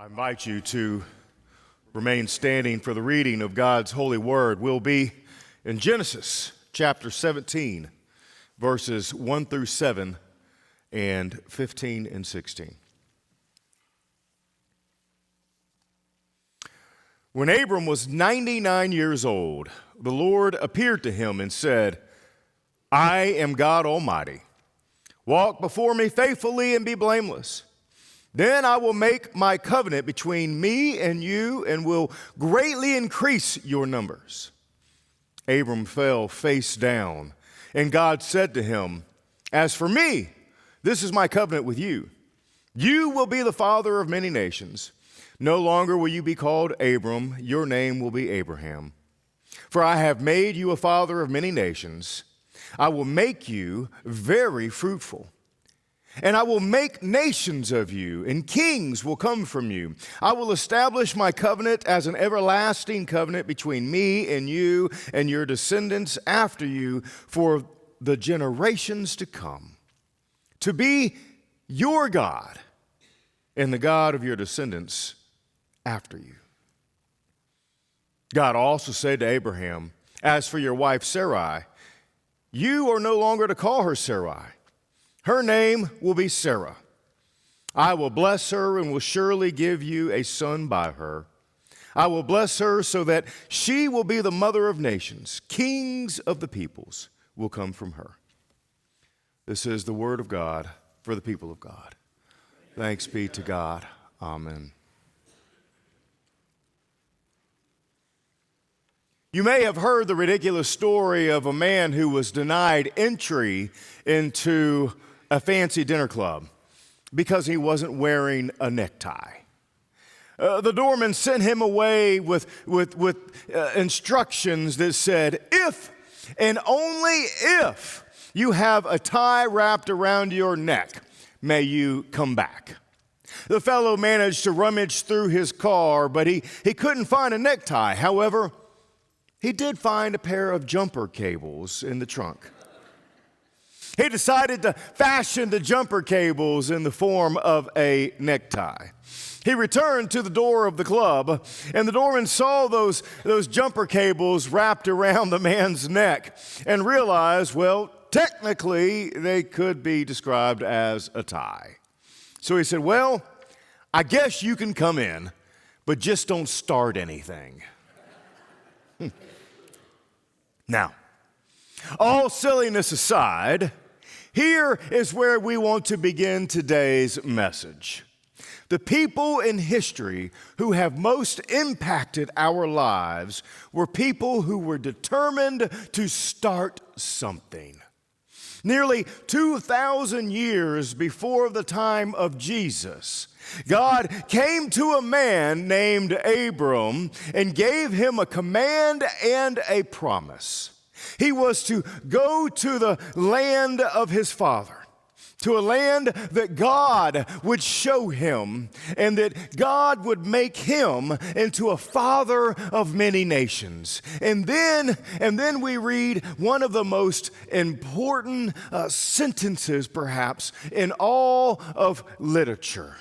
I invite you to remain standing for the reading of God's holy word. We'll be in Genesis chapter 17, verses 1 through 7 and 15 and 16. When Abram was 99 years old, the Lord appeared to him and said, I am God Almighty. Walk before me faithfully and be blameless. Then I will make my covenant between me and you and will greatly increase your numbers. Abram fell face down, and God said to him, As for me, this is my covenant with you. You will be the father of many nations. No longer will you be called Abram, your name will be Abraham. For I have made you a father of many nations. I will make you very fruitful. And I will make nations of you, and kings will come from you. I will establish my covenant as an everlasting covenant between me and you and your descendants after you for the generations to come, to be your God and the God of your descendants after you. God also said to Abraham, As for your wife Sarai, you are no longer to call her Sarai. Her name will be Sarah. I will bless her and will surely give you a son by her. I will bless her so that she will be the mother of nations. Kings of the peoples will come from her. This is the word of God for the people of God. Thanks be to God. Amen. You may have heard the ridiculous story of a man who was denied entry into a fancy dinner club because he wasn't wearing a necktie. The doorman sent him away with instructions that said, if and only if you have a tie wrapped around your neck, may you come back. The fellow managed to rummage through his car, but he couldn't find a necktie. However, he did find a pair of jumper cables in the trunk. He decided to fashion the jumper cables in the form of a necktie. He returned to the door of the club, and the doorman saw those jumper cables wrapped around the man's neck and realized, well, technically, they could be described as a tie. So he said, well, I guess you can come in, but just don't start anything. Now, all silliness aside, here is where we want to begin today's message. The people in history who have most impacted our lives were people who were determined to start something. Nearly 2,000 years before the time of Jesus, God came to a man named Abram and gave him a command and a promise. He was to go to the land of his father, to a land that God would show him, and that God would make him into a father of many nations. And then we read one of the most important sentences, perhaps, in all of literature.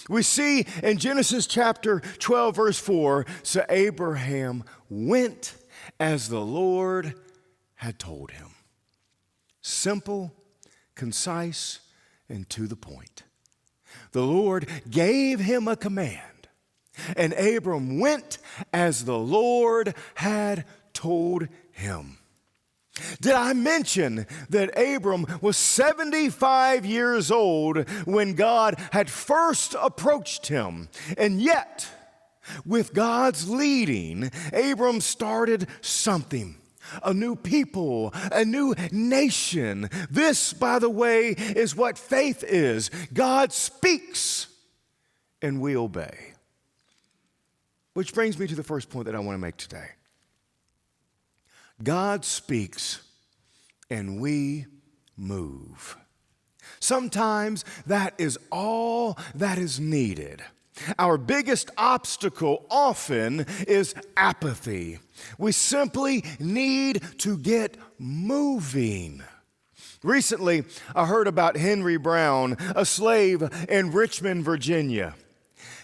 We see in Genesis chapter 12, verse 4, so Abraham went as the Lord had told him. Simple, concise, and to the point. The Lord gave him a command, and Abram went as the Lord had told him. Did I mention that Abram was 75 years old when God had first approached him? And yet, with God's leading, Abram started something. A new people, a new nation. This, by the way, is what faith is. God speaks and we obey. Which brings me to the first point that I want to make today. God speaks and we move. Sometimes that is all that is needed. Our biggest obstacle often is apathy. We simply need to get moving. Recently, I heard about Henry Brown, a slave in Richmond, Virginia.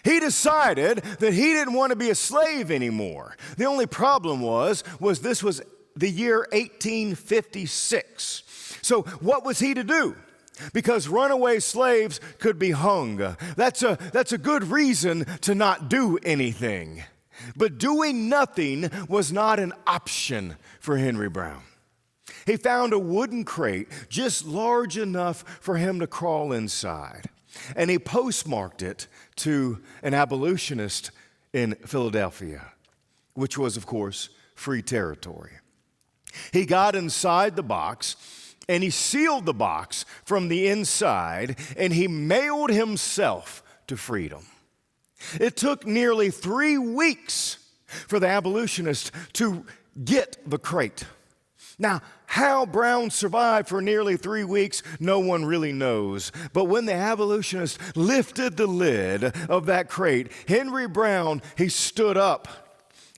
He decided that he didn't want to be a slave anymore. The only problem was this was the year 1856. So what was he to do? Because runaway slaves could be hung. That's a good reason to not do anything. But doing nothing was not an option for Henry Brown. He found a wooden crate just large enough for him to crawl inside, and he postmarked it to an abolitionist in Philadelphia, which was, of course, free territory. He got inside the box, and he sealed the box from the inside, and he mailed himself to freedom. It took nearly 3 weeks for the abolitionist to get the crate. Now, how Brown survived for nearly 3 weeks, no one really knows. But when the abolitionist lifted the lid of that crate, Henry Brown, he stood up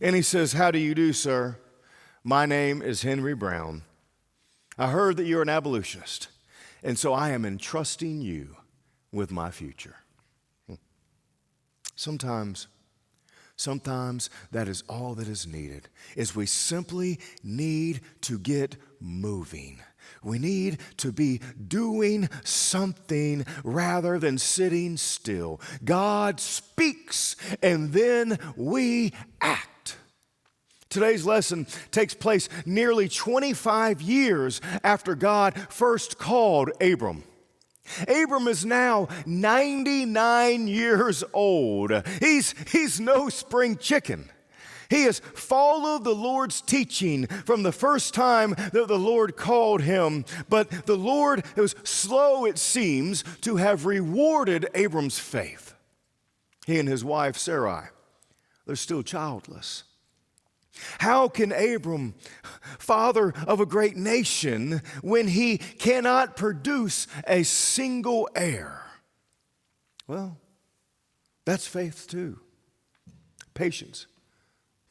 and he says, "How do you do, sir? My name is Henry Brown. I heard that you're an abolitionist, and so I am entrusting you with my future." Sometimes that is all that is needed, is we simply need to get moving. We need to be doing something rather than sitting still. God speaks, and then we act. Today's lesson takes place nearly 25 years after God first called Abram. Abram is now 99 years old. He's no spring chicken. He has followed the Lord's teaching from the first time that the Lord called him, but the Lord was slow, it seems, to have rewarded Abram's faith. He and his wife Sarai, they're still childless. How can Abram, father of a great nation, when he cannot produce a single heir? Well, that's faith too. Patience,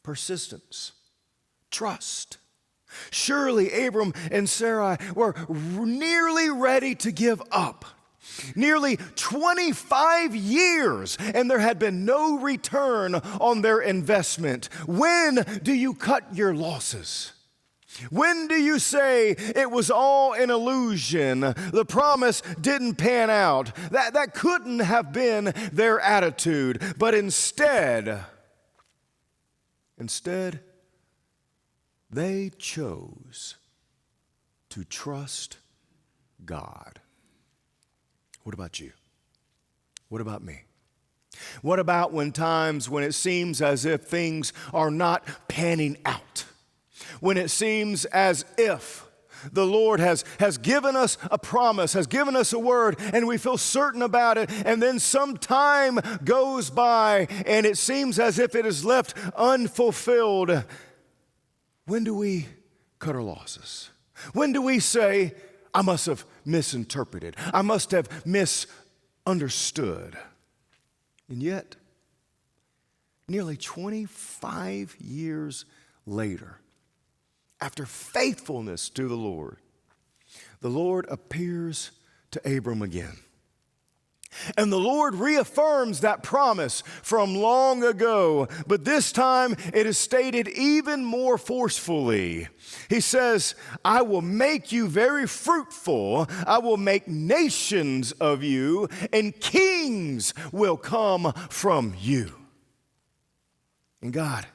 persistence, trust. Surely Abram and Sarai were nearly ready to give up. Nearly 25 years, and there had been no return on their investment. When do you cut your losses? When do you say it was all an illusion? The promise didn't pan out. That couldn't have been their attitude. But instead, they chose to trust God. What about you? What about me? What about when it seems as if things are not panning out? When it seems as if the Lord has given us a promise, has given us a word, and we feel certain about it, and then some time goes by and it seems as if it is left unfulfilled. When do we cut our losses? When do we say, I must have misinterpreted, I must have misunderstood? And yet, nearly 25 years later, after faithfulness to the Lord appears to Abram again. And the Lord reaffirms that promise from long ago, but this time it is stated even more forcefully. He says, I will make you very fruitful. I will make nations of you, and kings will come from you. And God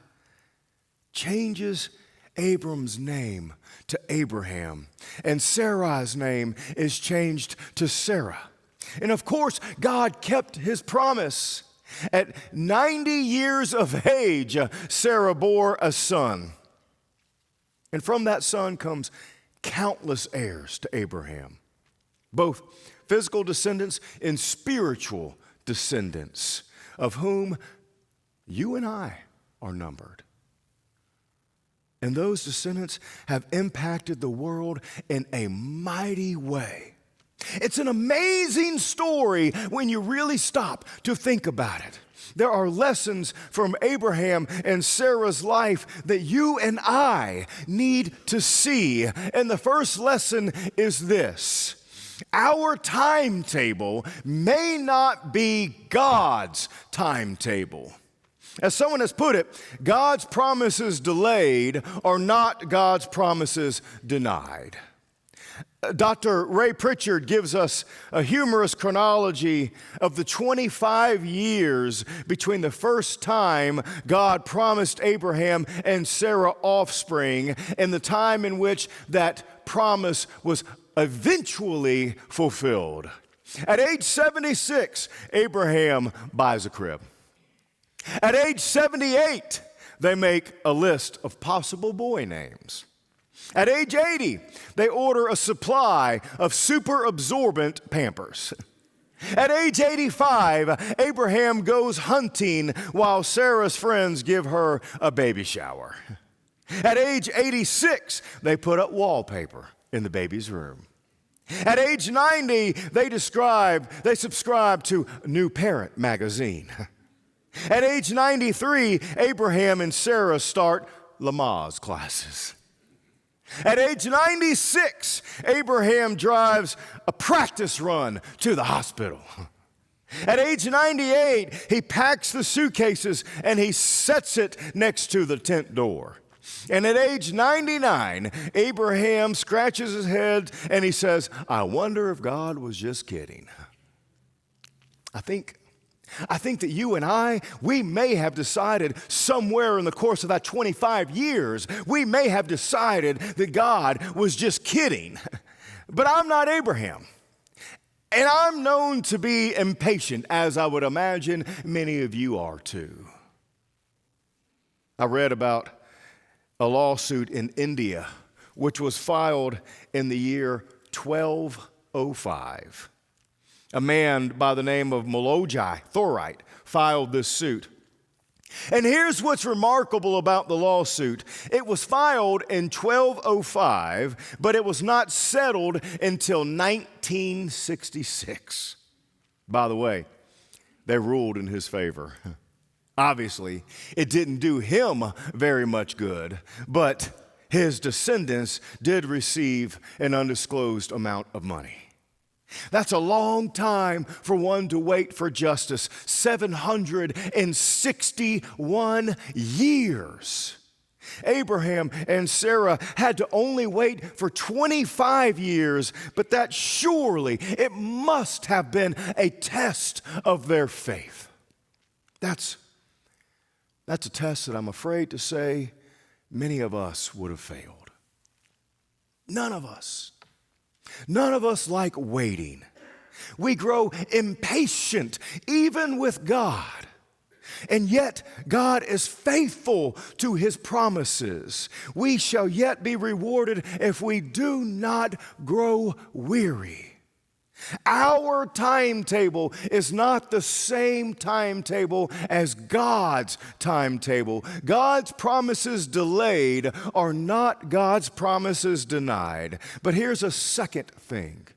changes Abram's name to Abraham, and Sarai's name is changed to Sarah. And of course, God kept his promise. At 90 years of age, Sarah bore a son. And from that son comes countless heirs to Abraham, both physical descendants and spiritual descendants, of whom you and I are numbered. And those descendants have impacted the world in a mighty way. It's an amazing story when you really stop to think about it. There are lessons from Abraham and Sarah's life that you and I need to see. And the first lesson is this: Our timetable may not be God's timetable. As someone has put it, God's promises delayed are not God's promises denied. Dr. Ray Pritchard gives us a humorous chronology of the 25 years between the first time God promised Abraham and Sarah offspring and the time in which that promise was eventually fulfilled. At age 76, Abraham buys a crib. At age 78, they make a list of possible boy names. At age 80, they order a supply of super absorbent Pampers. At age 85, Abraham goes hunting while Sarah's friends give her a baby shower. At age 86, they put up wallpaper in the baby's room. At age 90, they subscribe to New Parent magazine. At age 93, Abraham and Sarah start Lamaze classes. At age 96, Abraham drives a practice run to the hospital. At age 98, he packs the suitcases and he sets it next to the tent door. And at age 99, Abraham scratches his head and he says, I wonder if God was just kidding. I think that you and I, we may have decided somewhere in the course of that 25 years, we may have decided that God was just kidding. But I'm not Abraham. And I'm known to be impatient, as I would imagine many of you are too. I read about a lawsuit in India, which was filed in the year 1205. A man by the name of Molojai Thorite filed this suit. And here's what's remarkable about the lawsuit. It was filed in 1205, but it was not settled until 1966. By the way, they ruled in his favor. Obviously, it didn't do him very much good, but his descendants did receive an undisclosed amount of money. That's a long time for one to wait for justice. 761 years. Abraham and Sarah had to only wait for 25 years, but that surely, it must have been a test of their faith. That's a test that I'm afraid to say many of us would have failed. None of us. None of us like waiting. We grow impatient even with God. And yet God is faithful to his promises. We shall yet be rewarded if we do not grow weary. Our timetable is not the same timetable as God's timetable. God's promises delayed are not God's promises denied. But here's a second thing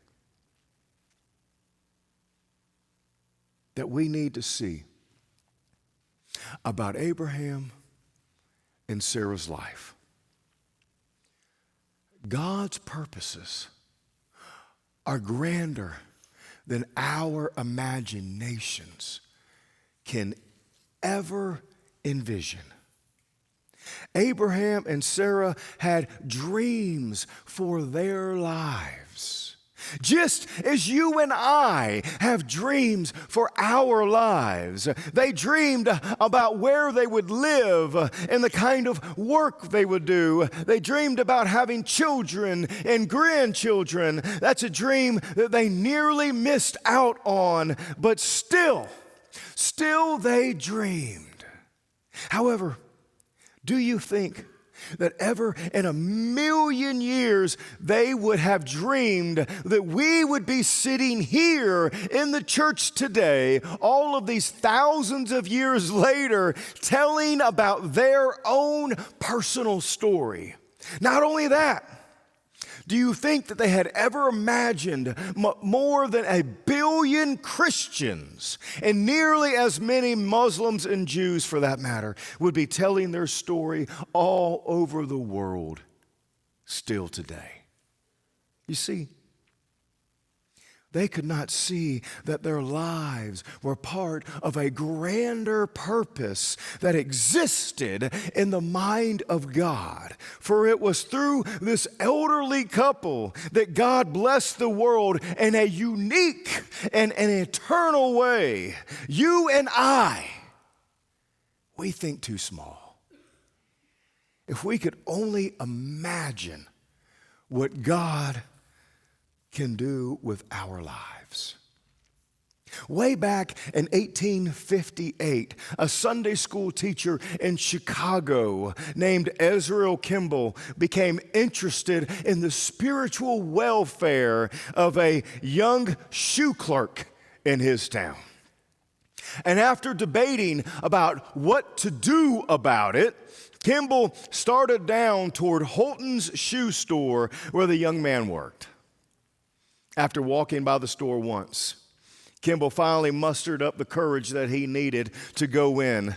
that we need to see about Abraham and Sarah's life. God's purposes are grander than our imaginations can ever envision. Abraham and Sarah had dreams for their lives. Just as you and I have dreams for our lives. They dreamed about where they would live and the kind of work they would do. They dreamed about having children and grandchildren. That's a dream that they nearly missed out on, but still they dreamed. However, do you think that ever in a million years they would have dreamed that we would be sitting here in the church today, all of these thousands of years later, telling about their own personal story? Not only that, do you think that they had ever imagined more than 1 billion Christians and nearly as many Muslims and Jews, for that matter, would be telling their story all over the world still today? You see, they could not see that their lives were part of a grander purpose that existed in the mind of God. For it was through this elderly couple that God blessed the world in a unique and an eternal way. You and I, we think too small. If we could only imagine what God can do with our lives. Way back in 1858, a Sunday school teacher in Chicago named Ezra Kimball became interested in the spiritual welfare of a young shoe clerk in his town. And after debating about what to do about it, Kimball started down toward Holton's shoe store where the young man worked. After walking by the store once, Kimball finally mustered up the courage that he needed to go in.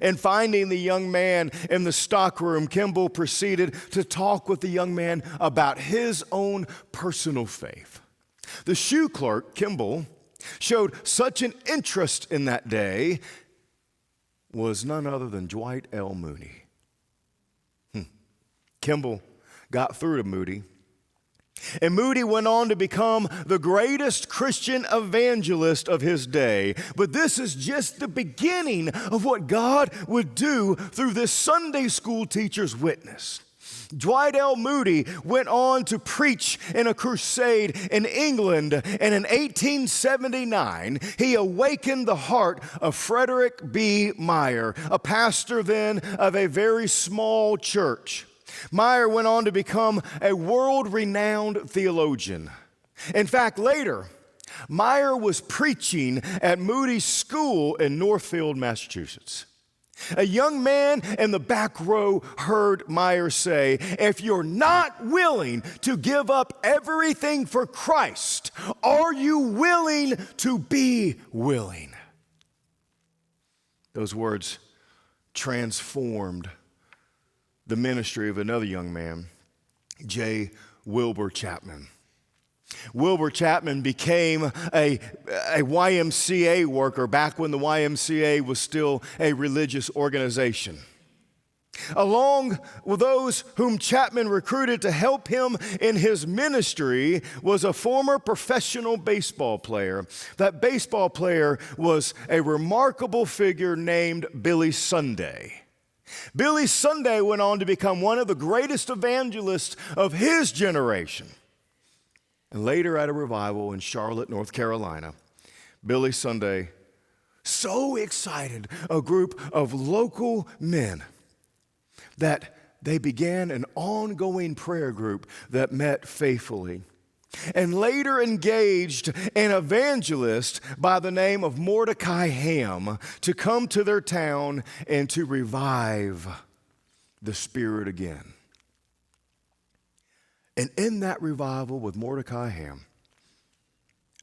And finding the young man in the stockroom, Kimball proceeded to talk with the young man about his own personal faith. The shoe clerk, Kimball, showed such an interest in that day was none other than Dwight L. Moody. Kimball got through to Moody, and Moody went on to become the greatest Christian evangelist of his day. But this is just the beginning of what God would do through this Sunday school teacher's witness. Dwight L. Moody went on to preach in a crusade in England, and in 1879, he awakened the heart of Frederick B. Meyer, a pastor then of a very small church. Meyer went on to become a world-renowned theologian. In fact, later, Meyer was preaching at Moody's School in Northfield, Massachusetts. A young man in the back row heard Meyer say, "If you're not willing to give up everything for Christ, are you willing to be willing?" Those words transformed the ministry of another young man, J. Wilbur Chapman. Wilbur Chapman became a YMCA worker back when the YMCA was still a religious organization. Along with those whom Chapman recruited to help him in his ministry was a former professional baseball player. That baseball player was a remarkable figure named Billy Sunday. Billy Sunday went on to become one of the greatest evangelists of his generation. And later at a revival in Charlotte, North Carolina, Billy Sunday so excited a group of local men that they began an ongoing prayer group that met faithfully, and later engaged an evangelist by the name of Mordecai Ham to come to their town and to revive the Spirit again. And in that revival with Mordecai Ham,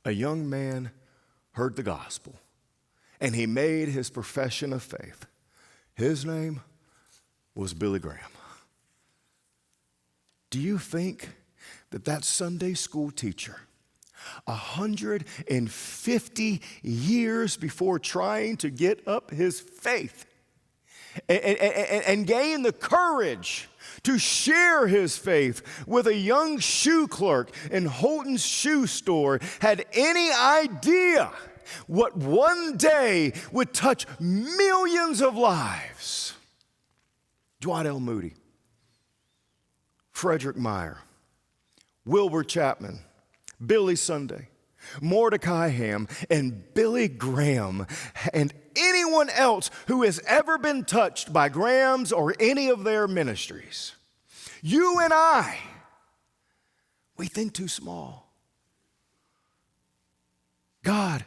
a young man heard the gospel, and he made his profession of faith. His name was Billy Graham. Do you think that Sunday school teacher, 150 years before trying to get up his faith and gain the courage to share his faith with a young shoe clerk in Holton's shoe store, had any idea what one day would touch millions of lives? Dwight L. Moody, Frederick Meyer, Wilbur Chapman, Billy Sunday, Mordecai Ham, and Billy Graham, and anyone else who has ever been touched by Graham's or any of their ministries. You and I, we think too small. God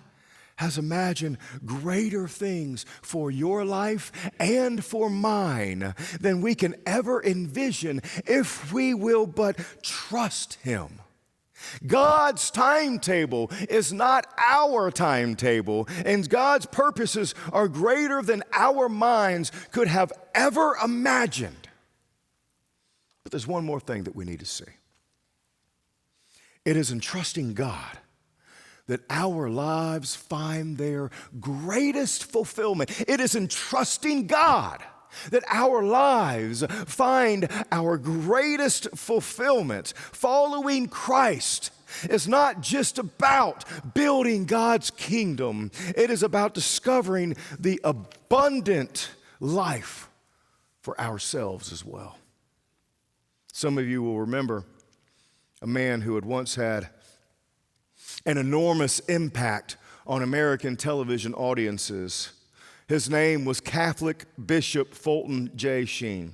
has imagined greater things for your life and for mine than we can ever envision if we will but trust Him. God's timetable is not our timetable, and God's purposes are greater than our minds could have ever imagined. But there's one more thing that we need to see. It is in trusting God that our lives find their greatest fulfillment. It is in trusting God that our lives find our greatest fulfillment. Following Christ is not just about building God's kingdom, it is about discovering the abundant life for ourselves as well. Some of you will remember a man who had once had an enormous impact on American television audiences. His name was Catholic Bishop Fulton J. Sheen.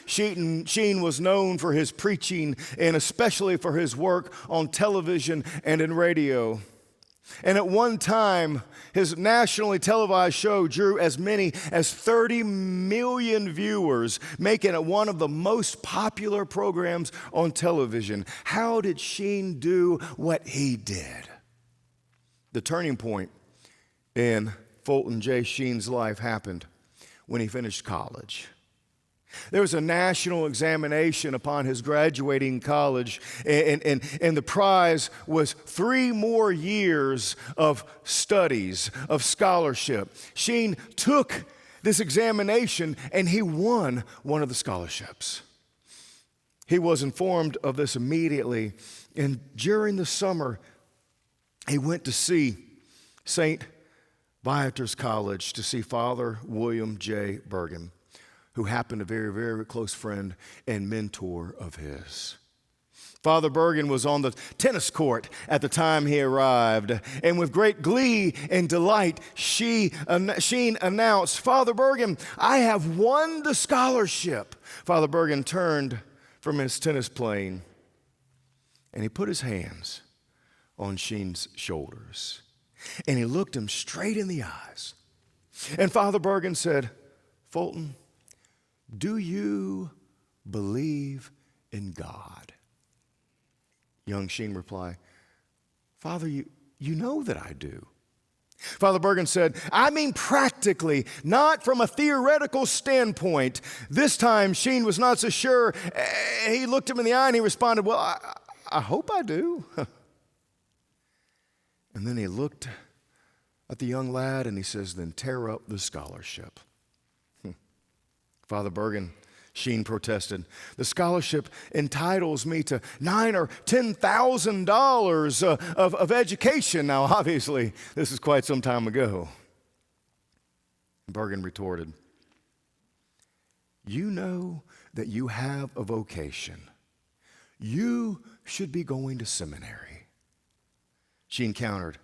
Sheen was known for his preaching and especially for his work on television and in radio. And at one time, his nationally televised show drew as many as 30 million viewers, making it one of the most popular programs on television. How did Sheen do what he did? The turning point in Fulton J. Sheen's life happened when he finished college. There was a national examination upon his graduating college, and the prize was 3 more years of studies, of scholarship. Sheen took this examination, and he won one of the scholarships. He was informed of this immediately, and during the summer, he went to see St. Viator's College to see Father William J. Bergen, who happened to be a very, very close friend and mentor of his. Father Bergen was on the tennis court at the time he arrived, and with great glee and delight, Sheen announced, "Father Bergen, I have won the scholarship." Father Bergen turned from his tennis playing, and he put his hands on Sheen's shoulders, and he looked him straight in the eyes. And Father Bergen said, "Fulton, do you believe in God?" Young Sheen replied, "Father, you know that I do." Father Bergen said, "I mean practically, not from a theoretical standpoint." This time, Sheen was not so sure. He looked him in the eye and he responded, "Well, I hope I do." And then he looked at the young lad and he says, "Then tear up the scholarship." Father Bergen, Sheen protested, "The scholarship entitles me to $9,000 or $10,000 of education." Now, obviously, this is quite some time ago. Bergen retorted, "You know that you have a vocation. You should be going to seminary." Sheen countered,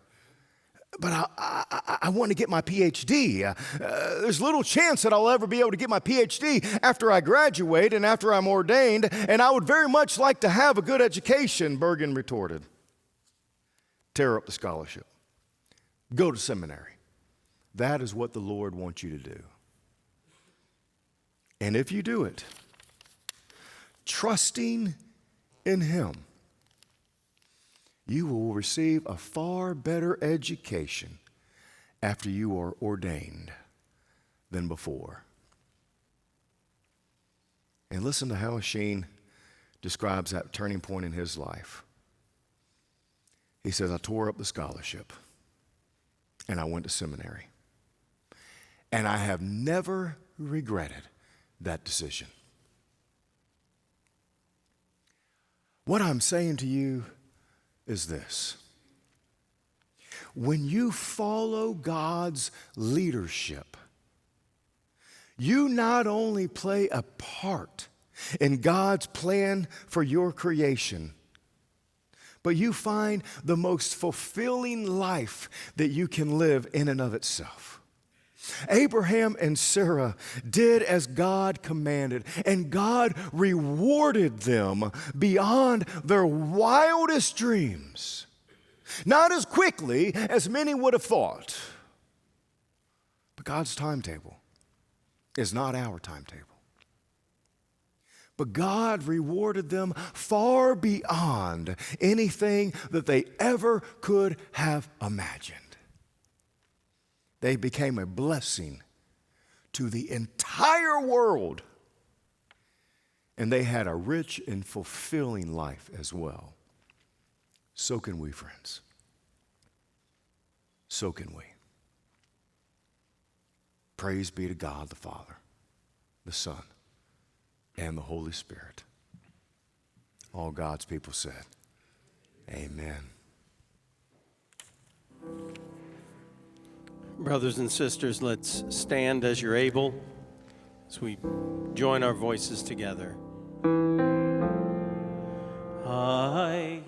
"But I want to get my PhD. There's little chance that I'll ever be able to get my PhD after I graduate and after I'm ordained, and I would very much like to have a good education," Bergen retorted. "Tear up the scholarship. Go to seminary. That is what the Lord wants you to do. And if you do it, trusting in Him, you will receive a far better education after you are ordained than before." And listen to how Sheen describes that turning point in his life. He says, "I tore up the scholarship and I went to seminary. And I have never regretted that decision." What I'm saying to you is this: when you follow God's leadership, you not only play a part in God's plan for your creation, but you find the most fulfilling life that you can live in and of itself. Abraham and Sarah did as God commanded, and God rewarded them beyond their wildest dreams. Not as quickly as many would have thought, but God's timetable is not our timetable. But God rewarded them far beyond anything that they ever could have imagined. They became a blessing to the entire world, and they had a rich and fulfilling life as well. So can we, friends. so can we. Praise be to God the Father, the Son, and the Holy Spirit. All God's people said, amen. Brothers and sisters, let's stand as you're able as we join our voices together. I